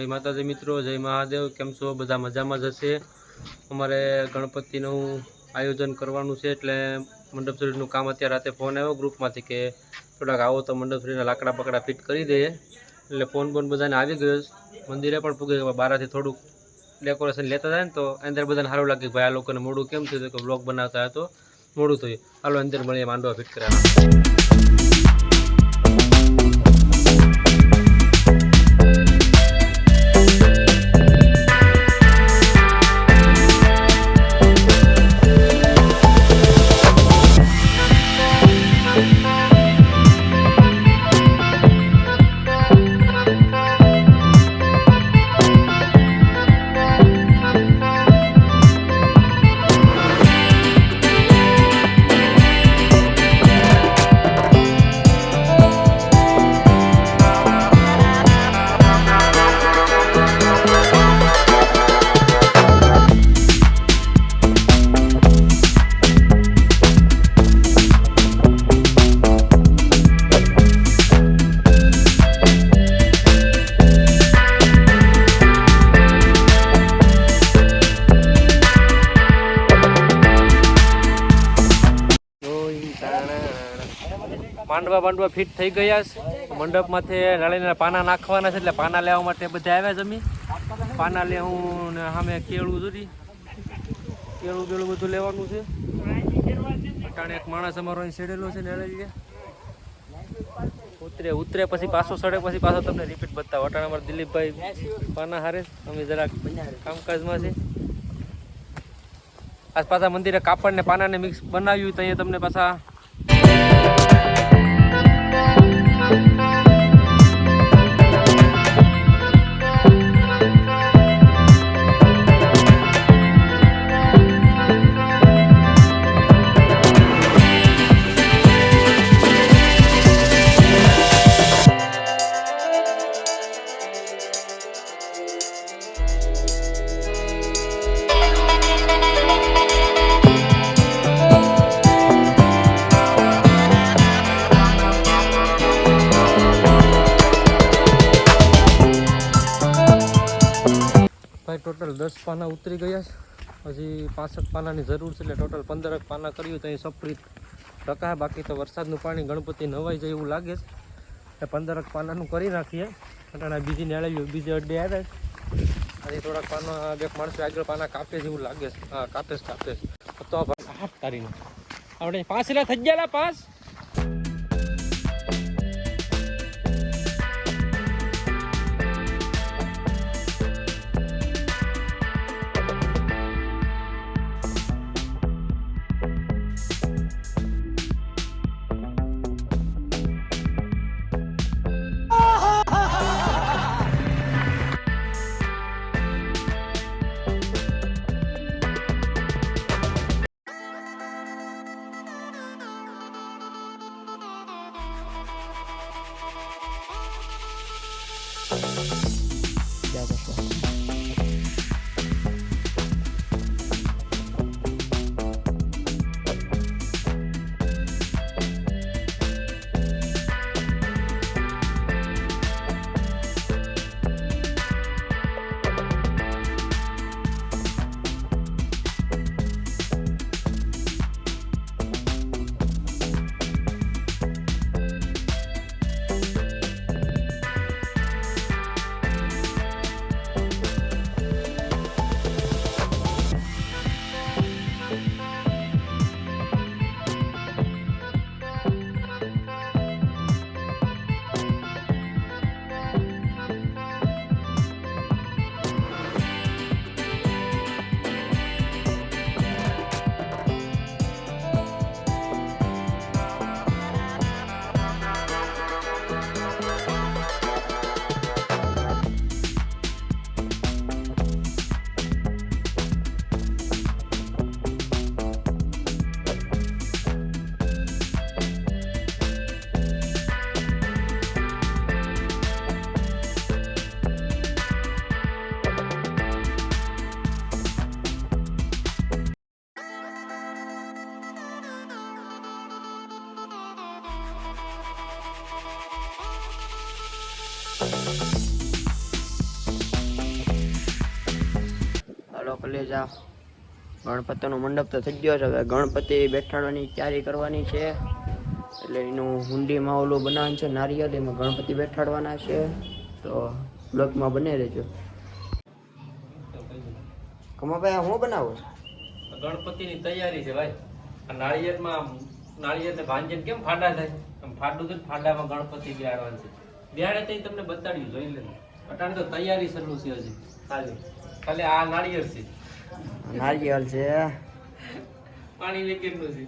જય માતાજી મિત્રો, જય મહાદેવ। કેમ છો બધા? મજામાં જ હશે। અમારે ગણપતિનું આયોજન કરવાનું છે એટલે મંડપસરીનું કામ અત્યારે રાતે ફોન આવ્યો ગ્રુપમાંથી કે થોડાક આવો તો મંડપસરીના લાકડા પકડા ફિટ કરી દઈએ, એટલે ફોન બધાને આવી ગયો। મંદિરે પણ પૂગે બહારથી થોડુંક ડેકોરેશન લેતા જાય ને તો અંદર બધાને સારું લાગે કે ભાઈ આ લોકોને મોડું કેમ થયું કે બ્લોગ બનાવતા હતો મોડું થયું। હાલો અંદર મળીએ માંડવા ફિટ કર્યા। માંડવા ફિટ થઈ ગયા છે। મંડપમાંથી નાળીના પાના નાખવાના છે એટલે પાના લેવા માટે બધા આવ્યા છે। અમે પાના લે હું સામે કેળું સુધી કેળું બધું લેવાનું છે। અટાણે એક માણસ અમારો અહીં સેડેલો છે નાળીએ ઉતરે પછી પાછો સડે પછી પાછો તમને રિપીટ બતાવો। અટાણે અમારા દિલીપભાઈ પાના હારે અમે જરાક કામકાજમાં છે। આજ પાછા મંદિરે કાપડ ને પાનાને મિક્સ બનાવ્યું તો અહીંયા તમને પાછા ટોટલ 10 પાના ઉતરી ગયા છે। હજી 65 પાનાની જરૂર છે એટલે ટોટલ 15 પાના કર્યું તો અહીં સફળી ટકા। બાકી તો વરસાદનું પાણી ગણપતિ નવાઈ જાય એવું લાગે છે એટલે 15 પાનાનું કરી નાખીએ। અટાણા બીજી નાળીઓ બીજે અડ્ડે આવે અને થોડાક પાના બે માણસો આગળ પાના કાપે છે એવું લાગે છે। હા કાપે તો હાથ તારીને આપણે 5 થઈ ગયા 5 क्या करता है? કલેજા ગણપતિનો મંડપ તો થઈ ગયો છે. હવે ગણપતિ બેઠાડવાની તૈયારી કરવાની છે, એટલે એનું હુંડીમાં ઓલું બનાવવાનું છે નારિયેળ, એમાં ગણપતિ બેઠાડવાના છે. તો બ્લોકમાં બને રહેજો. કમાભાઈ હું બનાવું? ગણપતિની તૈયારી છે ભાઈ. આ નાળિયેરને ભાંજીને કેમ ફાડા થાય, આમ ફાડું તો ફાડામાં ગણપતિ બેહાડવાનું છે. બેહાડે તો તમને બતાડ્યું, જોઈ લે. અટાણે તો તૈયારી શરૂ છે હજી. ખાલી આ નાળિયેર છે, નારિયેળ છે, પાણી વેકેટનું છે.